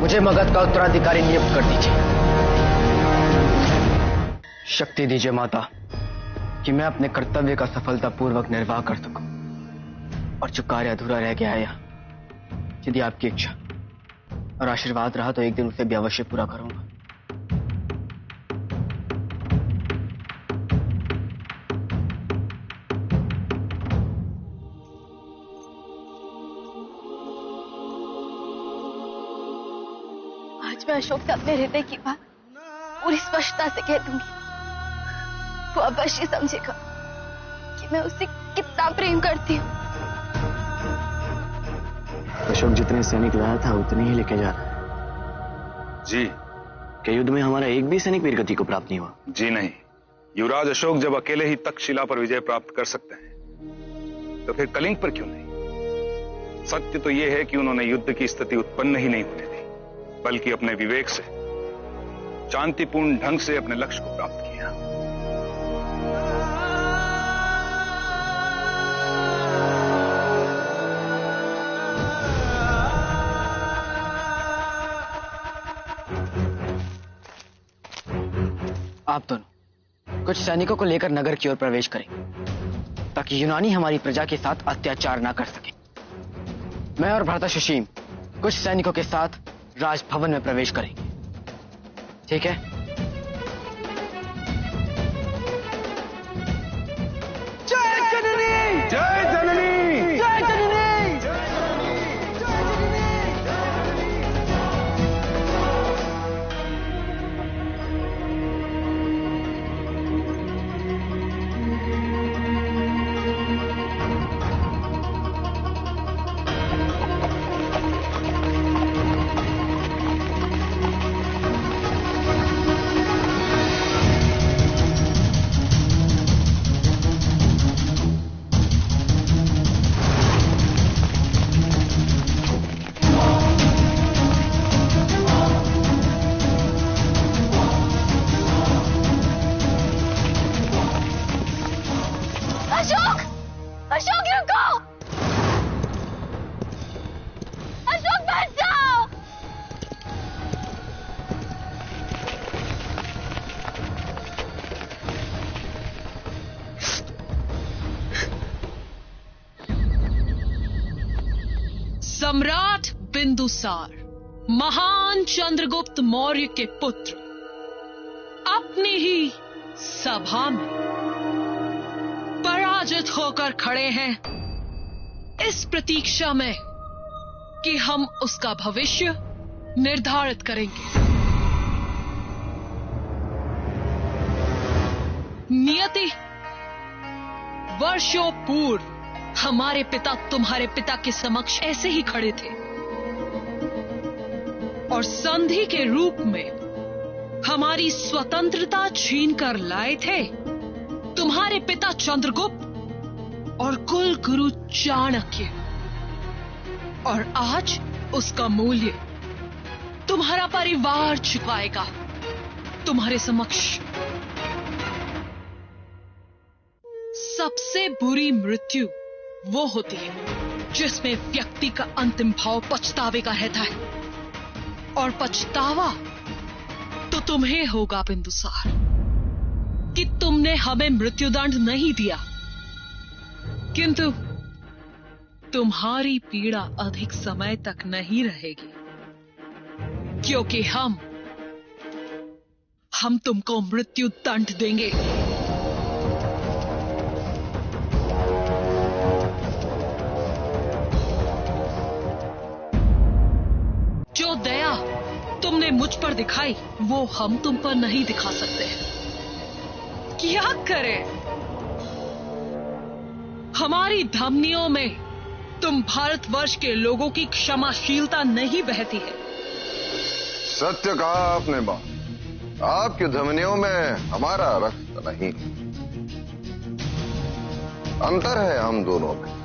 मुझे मगध का उत्तराधिकारी नियुक्त कर दीजिए। शक्ति दीजिए माता कि मैं अपने कर्तव्य का सफलतापूर्वक निर्वाह कर सकूं, और जो कार्य अधूरा रह गया है यहाँ, यदि आपकी इच्छा और आशीर्वाद रहा तो एक दिन उसे भी अवश्य पूरा करूंगा। आज मैं अशोक से अपने हृदय की बात पूरी स्पष्टता से कह दूंगी। वो अवश्य समझेगा कि मैं उससे कितना प्रेम करती हूँ। अशोक जितने सैनिक लाया था उतने ही लेके जा रहा है। जी। क्या युद्ध में हमारा एक भी सैनिक वीरगति को प्राप्त नहीं हुआ? जी नहीं। युवराज अशोक जब अकेले ही तक्षशिला पर विजय प्राप्त कर सकते हैं तो फिर कलिंग पर क्यों नहीं? सत्य तो यह है कि उन्होंने युद्ध की स्थिति उत्पन्न ही नहीं होने दी, बल्कि अपने विवेक से शांतिपूर्ण ढंग से अपने लक्ष्य को प्राप्त किया। आप दोनों कुछ सैनिकों को लेकर नगर की ओर प्रवेश करें ताकि यूनानी हमारी प्रजा के साथ अत्याचार ना कर सके। मैं और भ्राता सुशीम कुछ सैनिकों के साथ राजभवन में प्रवेश करेंगे, ठीक है? जय जननी! जय जननी! जय जननी! अशोक! अशोक रुको! अशोक बच जाओ! सम्राट बिंदुसार, महान चंद्रगुप्त मौर्य के पुत्र, अपनी ही सभा में पराजित होकर खड़े हैं इस प्रतीक्षा में कि हम उसका भविष्य निर्धारित करेंगे। नियति वर्षों पूर्व हमारे पिता तुम्हारे पिता के समक्ष ऐसे ही खड़े थे और संधि के रूप में हमारी स्वतंत्रता छीन कर लाए थे तुम्हारे पिता चंद्रगुप्त और कुल गुरु चाणक्य। और आज उसका मूल्य तुम्हारा परिवार चुकाएगा तुम्हारे समक्ष। सबसे बुरी मृत्यु वो होती है जिसमें व्यक्ति का अंतिम भाव पछतावे का रहता है, और पछतावा तो तुम्हें होगा बिंदुसार कि तुमने हमें मृत्युदंड नहीं दिया, किंतु तुम्हारी पीड़ा अधिक समय तक नहीं रहेगी, क्योंकि हम तुमको मृत्यु दंड देंगे। जो दया तुमने मुझ पर दिखाई वो हम तुम पर नहीं दिखा सकते। क्या करें? हमारी धमनियों में तुम भारतवर्ष के लोगों की क्षमाशीलता नहीं बहती है। सत्य कहा आपने मां, आपकी धमनियों में हमारा रक्त नहीं, अंतर है हम दोनों में।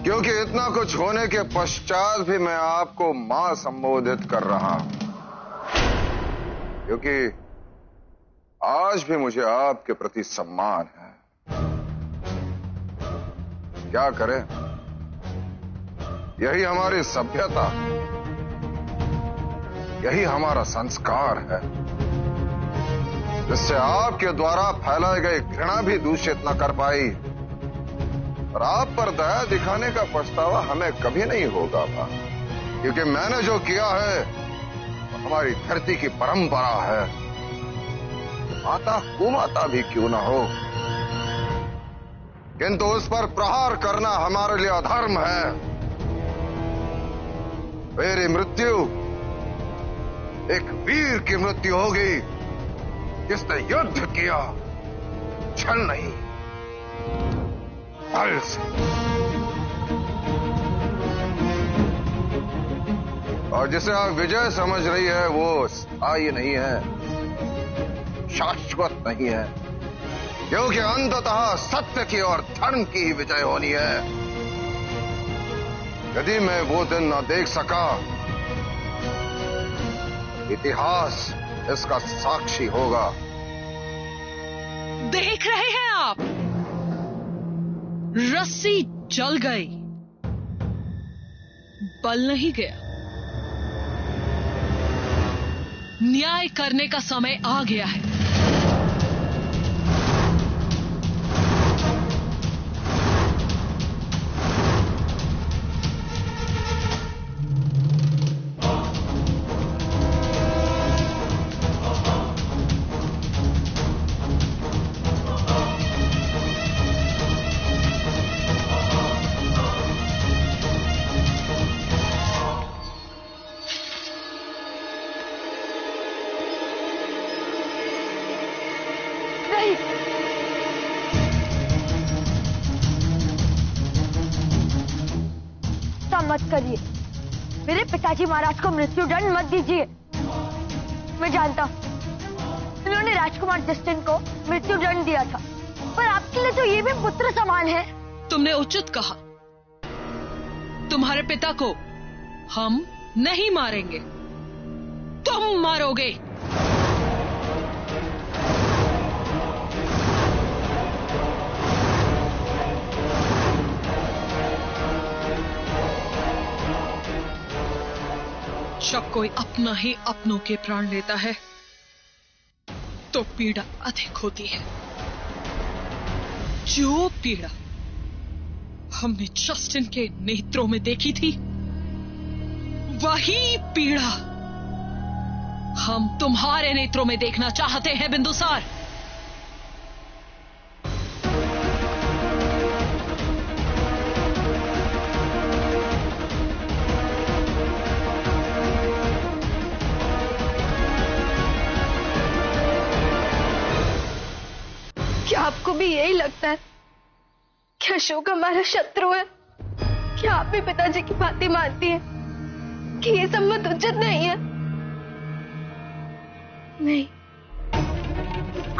क्योंकि इतना कुछ होने के पश्चात भी मैं आपको मां संबोधित कर रहा हूं, क्योंकि आज भी मुझे आपके प्रति सम्मान है। क्या करें, यही हमारी सभ्यता। यही हमारा संस्कार है, जिससे आपके द्वारा फैलाए गए घृणा भी दूषित न कर पाई। और आप पर दया दिखाने का पछतावा हमें कभी नहीं होगा बा, क्योंकि मैंने जो किया है वो हमारी धरती की परंपरा है। माता कुमाता भी क्यों ना हो, किंतु उस पर प्रहार करना हमारे लिए अधर्म है। मेरी मृत्यु एक वीर की मृत्यु होगी, जिसने युद्ध किया, छल नहीं, बल से। और जिसे आप विजय समझ रही है वो स्थायी नहीं है, शाश्वत नहीं है, क्योंकि अंततः सत्य की और धर्म की ही विजय होनी है। यदि मैं वो दिन न देख सका, इतिहास इसका साक्षी होगा। देख रहे हैं आप, रस्सी जल गई, बल नहीं गया। न्याय करने का समय आ गया है। मत करिए, मेरे पिताजी महाराज को मृत्युदंड मत दीजिए। मैं जानता हूँ उन्होंने राजकुमार जस्टिन को मृत्युदंड दिया था, पर आपके लिए तो ये भी पुत्र समान है। तुमने उचित कहा। तुम्हारे पिता को हम नहीं मारेंगे, तुम मारोगे। जब कोई अपना ही अपनों के प्राण लेता है तो पीड़ा अधिक होती है। जो पीड़ा हमने जस्टिन के नेत्रों में देखी थी, वही पीड़ा हम तुम्हारे नेत्रों में देखना चाहते हैं बिंदुसार। क्या आपको भी यही लगता है कि अशोक हमारा शत्रु है? क्या आप भी पिताजी की बातें मानती हैं कि ये संबंध उचित नहीं है? नहीं,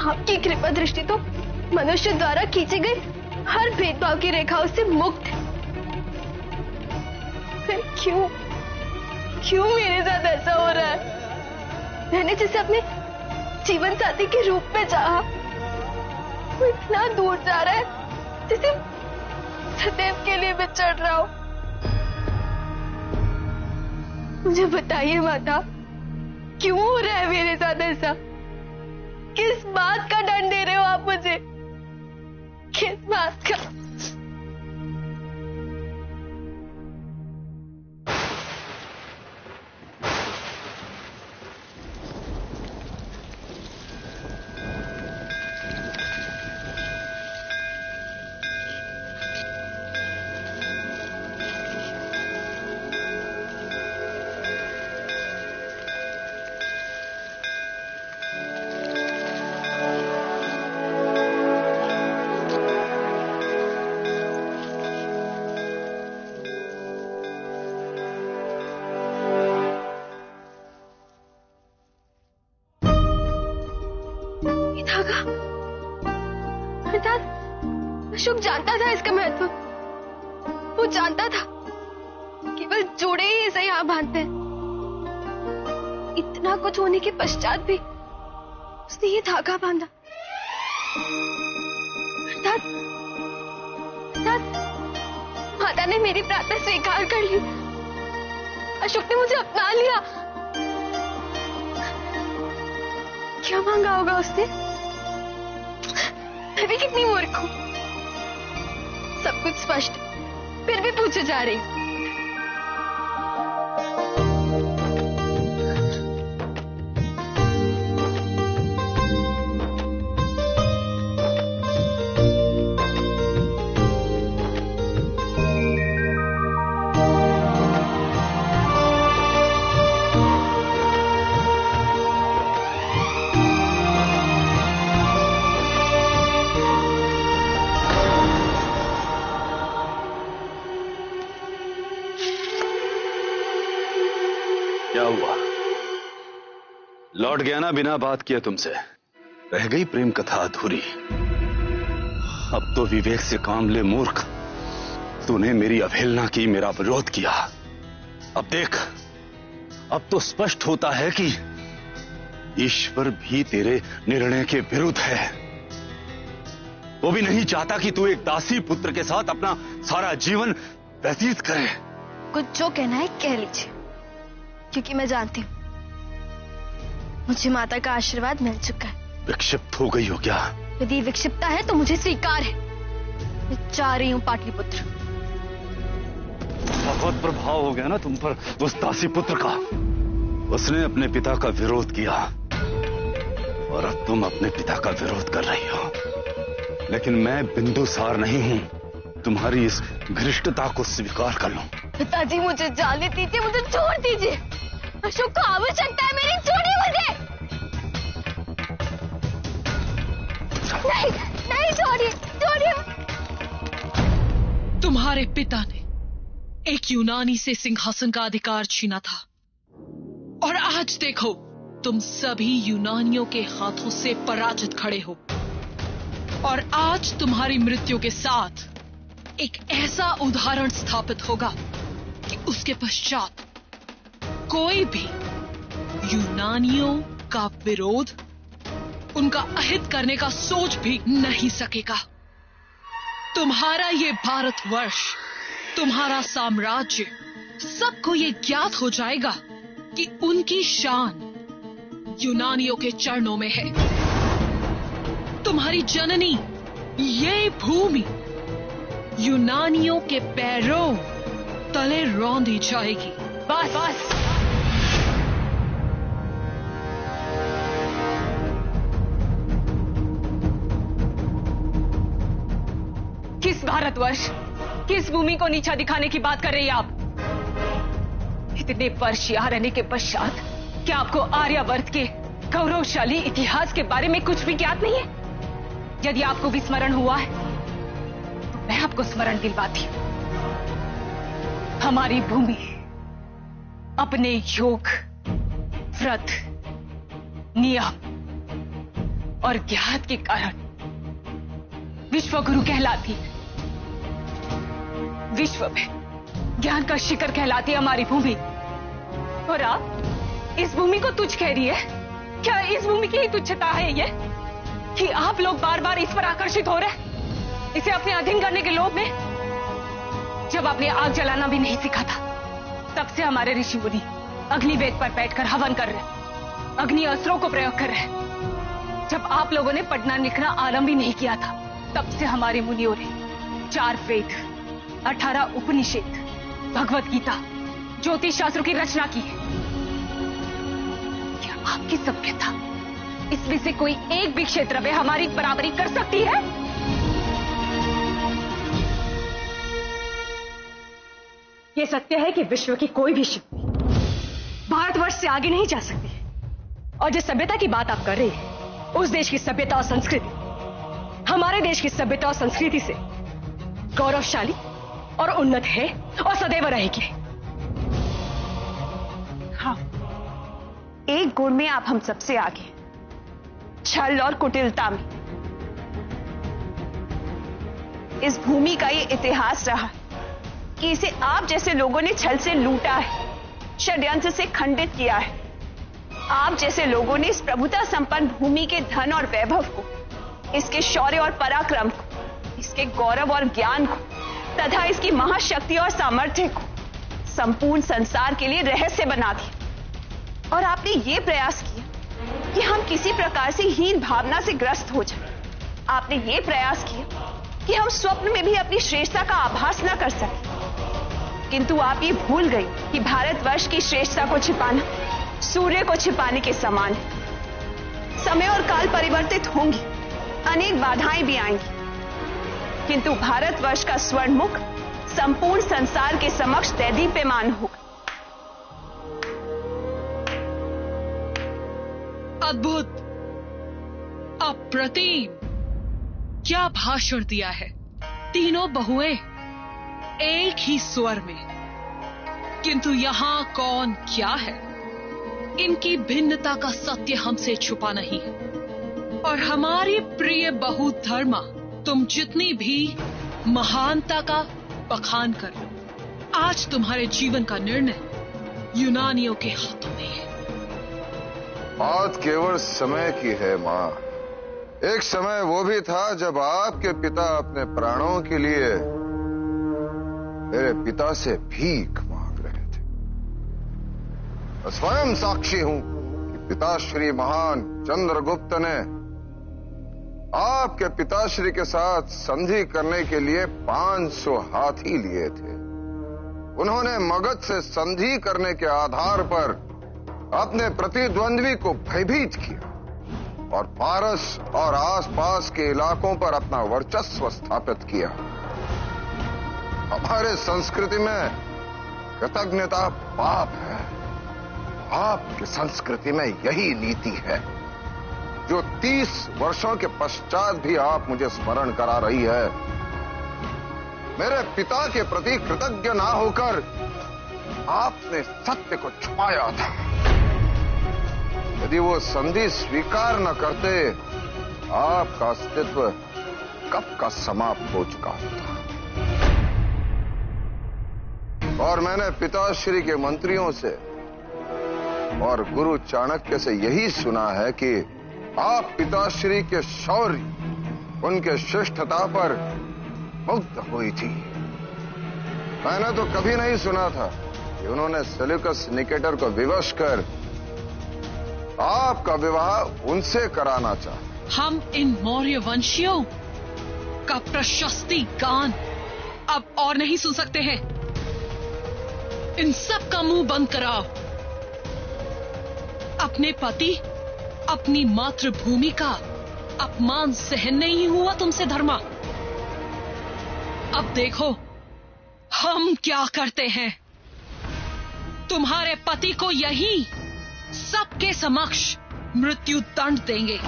आपकी कृपा दृष्टि तो मनुष्य द्वारा खींची गई हर भेदभाव की रेखाओं से मुक्त है। फिर क्यों मेरे साथ ऐसा हो रहा है? मैंने जिसे अपने जीवन साथी के रूप में चाहा, वो इतना दूर जा रहा है जैसे सदैव के लिए बिछड़ रहा हो। मुझे बताइए माता, क्यों हो रहा है मेरे साथ ऐसा? किस बात का दंड दे रहे हो आप मुझे? किस बात का? अशोक जानता था इसका महत्व। वो जानता था केवल जोड़े ही इसे यहां बांधते हैं। इतना कुछ होने के पश्चात भी उसने ये धागा बांधा। अर्थात माता ने मेरी प्रार्थना स्वीकार कर ली। अशोक ने मुझे अपना लिया। क्या मांगा होगा उसने? मैं भी कितनी मूर्ख हूं, सब कुछ स्पष्ट फिर भी पूछे जा रही हूं। क्या हुआ? लौट गया ना बिना बात किए तुमसे? रह गई प्रेम कथा अधूरी? अब तो विवेक से काम ले मूर्ख, तूने मेरी अवहेलना की, मेरा विरोध किया। अब देख, अब तो स्पष्ट होता है कि ईश्वर भी तेरे निर्णय के विरुद्ध है। वो भी नहीं चाहता कि तू एक दासी पुत्र के साथ अपना सारा जीवन व्यतीत करे। कुछ जो कहना है कह लीजिए, क्योंकि मैं जानती हूँ मुझे माता का आशीर्वाद मिल चुका है। विक्षिप्त हो गई हो क्या? यदि विक्षिप्तता है तो मुझे स्वीकार है। मैं चाह रही हूँ पाटलिपुत्र। बहुत प्रभाव हो गया ना तुम पर उस दासी पुत्र का। उसने अपने पिता का विरोध किया और अब तुम अपने पिता का विरोध कर रही हो। लेकिन मैं बिंदुसार नहीं हूं, तुम्हारी इस घृष्टता को स्वीकार कर लूं। पिताजी मुझे जाने दीजिए, मुझे छोड़ दीजिए। अशोक को आवश्यकता है मेरी, छोड़िए मुझे। नहीं नहीं, छोड़िए छोड़िए। तुम्हारे पिता ने एक यूनानी से सिंहासन का अधिकार छीना था और आज देखो तुम सभी यूनानियों के हाथों से पराजित खड़े हो। और आज तुम्हारी मृत्यु के साथ एक ऐसा उदाहरण स्थापित होगा कि उसके पश्चात कोई भी यूनानियों का विरोध, उनका अहित करने का सोच भी नहीं सकेगा। तुम्हारा ये भारतवर्ष, तुम्हारा साम्राज्य, सबको ये ज्ञात हो जाएगा कि उनकी शान यूनानियों के चरणों में है। तुम्हारी जननी ये भूमि यूनानियों के पैरों तले रौंदी जाएगी। बस बस। किस भारतवर्ष, किस भूमि को नीचा दिखाने की बात कर रही हैं आप? इतने वर्ष यहाँ रहने के पश्चात क्या आपको आर्यावर्त के गौरवशाली इतिहास के बारे में कुछ भी ज्ञात नहीं है? यदि आपको विस्मरण हुआ है तो मैं आपको स्मरण दिलवाती हूं। हमारी भूमि अपने योग, व्रत, नियम और ज्ञात के कारण विश्वगुरु कहलाती है। विश्व में ज्ञान का शिखर कहलाती है हमारी भूमि। और आप इस भूमि को तुच्छ कह रही है? क्या इस भूमि की ही तुच्छता है ये कि आप लोग बार बार इस पर आकर्षित हो रहे हैं, इसे अपने अधीन करने के लोभ में? जब आपने आग जलाना भी नहीं सीखा था, तब से हमारे ऋषि मुनि अग्निवेद पर बैठकर हवन कर रहे, अग्नि अस्त्रों को प्रयोग कर रहे। जब आप लोगों ने पढ़ना लिखना आरंभ भी नहीं किया था, तब से हमारे मुनियों ने 4 वेद, 18 उपनिषद, भगवत गीता, ज्योतिष शास्त्रों की रचना की है। क्या आपकी सभ्यता इसमें से कोई एक भी क्षेत्र में हमारी बराबरी कर सकती है? यह सत्य है कि विश्व की कोई भी शक्ति भारतवर्ष से आगे नहीं जा सकती। और जिस सभ्यता की बात आप कर रहे हैं, उस देश की सभ्यता और संस्कृति हमारे देश की सभ्यता और संस्कृति से गौरवशाली और उन्नत है और सदैव रहेगी। हाँ, एक गुण में आप हम सबसे आगे, छल और कुटिलता में। इस भूमि का ये इतिहास रहा कि इसे आप जैसे लोगों ने छल से लूटा है, षड्यंत्र से खंडित किया है। आप जैसे लोगों ने इस प्रभुता संपन्न भूमि के धन और वैभव को, इसके शौर्य और पराक्रम को, इसके गौरव और ज्ञान को तथा इसकी महाशक्ति और सामर्थ्य को संपूर्ण संसार के लिए रहस्य बना दिया। और आपने ये प्रयास किया कि हम किसी प्रकार से हीन भावना से ग्रस्त हो जाए। आपने ये प्रयास किया कि हम स्वप्न में भी अपनी श्रेष्ठता का आभास न कर सके, किंतु आप ये भूल गई कि भारतवर्ष की श्रेष्ठता को छिपाना सूर्य को छिपाने के समान है। समय और काल परिवर्तित होंगी, अनेक बाधाएं भी आएंगी, किंतु भारतवर्ष का स्वर्ण मुख संपूर्ण संसार के समक्ष दैदीप्यमान होगा। अद्भुत, अप्रतिम, क्या भाषण दिया है। तीनों बहुएं एक ही स्वर में, किंतु यहां कौन क्या है, इनकी भिन्नता का सत्य हमसे छुपा नहीं है। और हमारी प्रिय बहू धर्मा, तुम जितनी भी महानता का बखान कर लो, आज तुम्हारे जीवन का निर्णय यूनानियों के हाथों में है। बात केवल समय की है मां। एक समय वो भी था जब आपके पिता अपने प्राणों के लिए मेरे पिता से भीख मांग रहे थे। मैं स्वयं साक्षी हूं कि पिताश्री महान चंद्रगुप्त ने आपके पिताश्री के साथ संधि करने के लिए 500 हाथी लिए थे। उन्होंने मगध से संधि करने के आधार पर अपने प्रतिद्वंद्वी को भयभीत किया और पारस और आसपास के इलाकों पर अपना वर्चस्व स्थापित किया। हमारे संस्कृति में कृतज्ञता पाप है। आपकी संस्कृति में यही नीति है जो 30 वर्षों के पश्चात भी आप मुझे स्मरण करा रही है। मेरे पिता के प्रति कृतज्ञ ना होकर आपने सत्य को छुपाया था। यदि वो संधि स्वीकार न करते, आपका अस्तित्व कब का समाप्त हो चुका होता। और मैंने पिताश्री के मंत्रियों से और गुरु चाणक्य से यही सुना है कि आप पिताश्री के शौर्य, उनके श्रेष्ठता पर मुग्ध हुई थी। मैंने तो कभी नहीं सुना था कि उन्होंने सेल्यूकस निकेटर को विवश कर आपका विवाह उनसे कराना चाहे। हम इन मौर्य वंशियों का प्रशस्ति गान अब और नहीं सुन सकते हैं। इन सब का मुंह बंद कराओ। अपने पति, अपनी मातृभूमि का अपमान सहन नहीं हुआ तुमसे धर्मा? अब देखो हम क्या करते हैं। तुम्हारे पति को यही सबके समक्ष मृत्यु दंड देंगे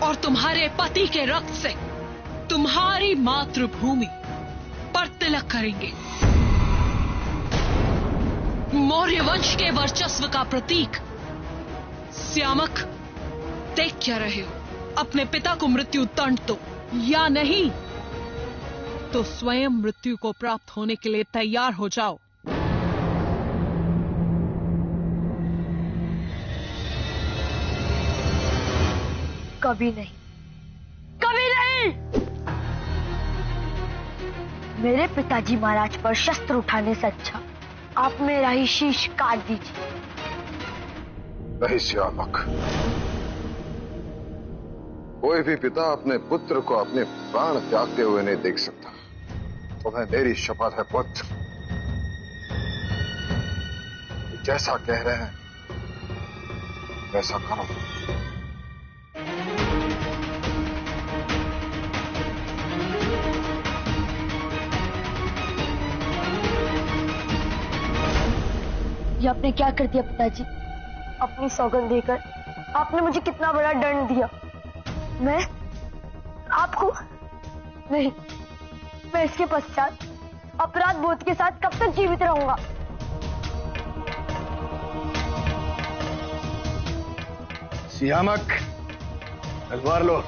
और तुम्हारे पति के रक्त से तुम्हारी मातृभूमि पर तिलक करेंगे। मौर्य वंश के वर्चस्व का प्रतीक श्यामक, देख क्या रहे हो? अपने पिता को मृत्यु दंड दो, या नहीं तो स्वयं मृत्यु को प्राप्त होने के लिए तैयार हो जाओ। कभी नहीं, कभी नहीं। मेरे पिताजी महाराज पर शस्त्र उठाने से अच्छा आप मेरा ही शीश काट दीजिए। नहीं श्यामक, कोई भी पिता अपने पुत्र को अपने प्राण त्यागते हुए नहीं देख सकता। तुम्हें मेरी शपथ है पुत्र, जैसा कह रहे हैं वैसा करो। ये आपने क्या कर दिया पिताजी? अपनी सौगंध देकर आपने मुझे कितना बड़ा दंड दिया। मैं आपको नहीं, मैं इसके पश्चात अपराध बोध के साथ कब तक जीवित रहूंगा? सियामक, तलवार लो।